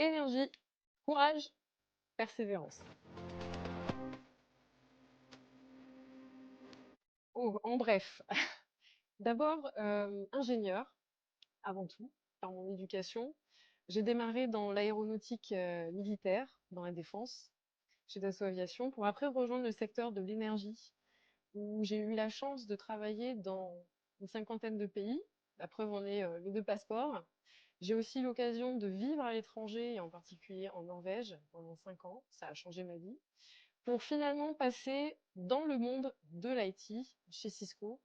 Énergie, courage, persévérance. Oh, en bref, d'abord, ingénieure avant tout, par mon éducation. J'ai démarré dans l'aéronautique, militaire, dans la défense, chez Dassault Aviation, pour après rejoindre le secteur de l'énergie, où j'ai eu la chance de travailler dans une cinquantaine de pays. La preuve en est, mes 2 passeports. J'ai aussi eu l'occasion de vivre à l'étranger et en particulier en Norvège pendant 5 ans. Ça a changé ma vie. Pour finalement passer dans le monde de l'IT chez Cisco,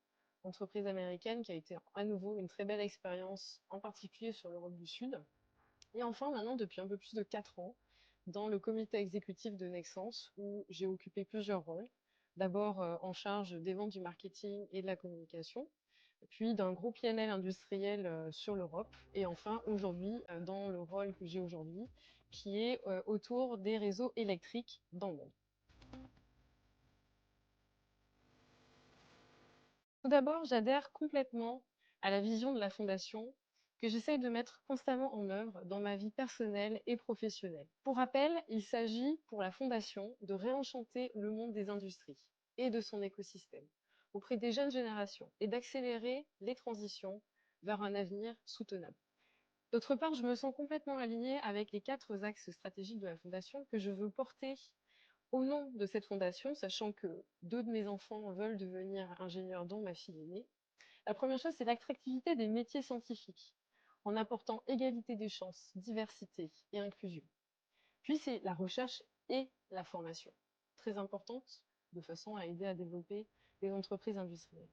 entreprise américaine qui a été à nouveau une très belle expérience, en particulier sur l'Europe du Sud. Et enfin, maintenant, depuis un peu plus de 4 ans, dans le comité exécutif de Nexans, où j'ai occupé plusieurs rôles. D'abord en charge des ventes, du marketing et de la communication, puis d'un gros PNL industriel sur l'Europe, et enfin aujourd'hui dans le rôle que j'ai aujourd'hui, qui est autour des réseaux électriques dans le monde. Tout d'abord, j'adhère complètement à la vision de la Fondation que j'essaye de mettre constamment en œuvre dans ma vie personnelle et professionnelle. Pour rappel, il s'agit pour la Fondation de réenchanter le monde des industries et de son écosystème auprès des jeunes générations et d'accélérer les transitions vers un avenir soutenable. D'autre part, je me sens complètement alignée avec les 4 axes stratégiques de la Fondation que je veux porter au nom de cette fondation, sachant que 2 de mes enfants veulent devenir ingénieurs, dont ma fille aînée. La première chose, c'est l'attractivité des métiers scientifiques, en apportant égalité des chances, diversité et inclusion. Puis c'est la recherche et la formation, très importante, de façon à aider à développer des entreprises industrielles.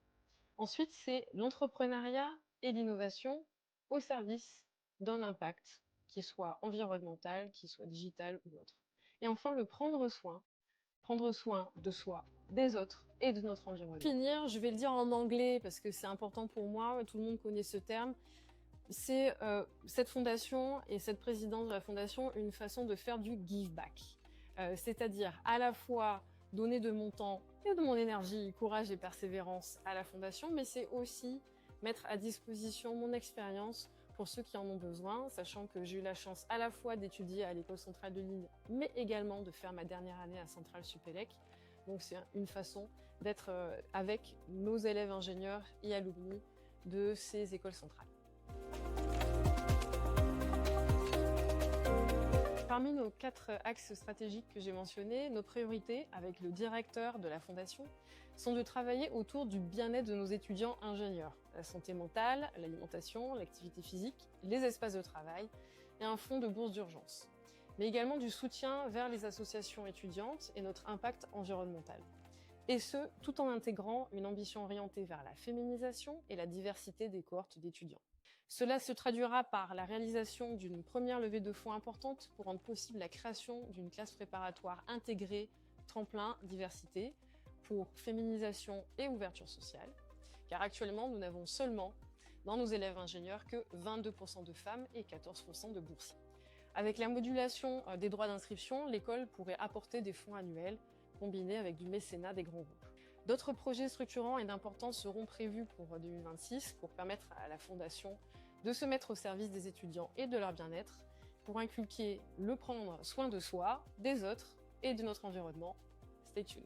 Ensuite, c'est l'entrepreneuriat et l'innovation au service d'un impact, qui soit environnemental, qui soit digital ou autre. Et enfin, le prendre soin de soi, des autres et de notre environnement. Pour finir, je vais le dire en anglais parce que c'est important pour moi, tout le monde connaît ce terme. C'est cette fondation et cette présidence de la fondation une façon de faire du give back. C'est-à-dire à la fois donner de mon temps et de mon énergie, courage et persévérance à la fondation, mais c'est aussi mettre à disposition mon expérience pour ceux qui en ont besoin, sachant que j'ai eu la chance à la fois d'étudier à l'École centrale de Lille, mais également de faire ma dernière année à Centrale Supélec. Donc c'est une façon d'être avec nos élèves ingénieurs et alumni de ces écoles centrales. Parmi nos 4 axes stratégiques que j'ai mentionnés, nos priorités, avec le directeur de la Fondation, sont de travailler autour du bien-être de nos étudiants ingénieurs, la santé mentale, l'alimentation, l'activité physique, les espaces de travail et un fonds de bourse d'urgence, mais également du soutien vers les associations étudiantes et notre impact environnemental. Et ce, tout en intégrant une ambition orientée vers la féminisation et la diversité des cohortes d'étudiants. Cela se traduira par la réalisation d'une première levée de fonds importante pour rendre possible la création d'une classe préparatoire intégrée, tremplin, diversité, pour féminisation et ouverture sociale. Car actuellement, nous n'avons seulement, dans nos élèves ingénieurs, que 22% de femmes et 14% de boursiers. Avec la modulation des droits d'inscription, l'école pourrait apporter des fonds annuels, combinés avec du mécénat des grands groupes. D'autres projets structurants et d'importance seront prévus pour 2026 pour permettre à la Fondation de se mettre au service des étudiants et de leur bien-être, pour inculquer le prendre soin de soi, des autres et de notre environnement. Stay tuned.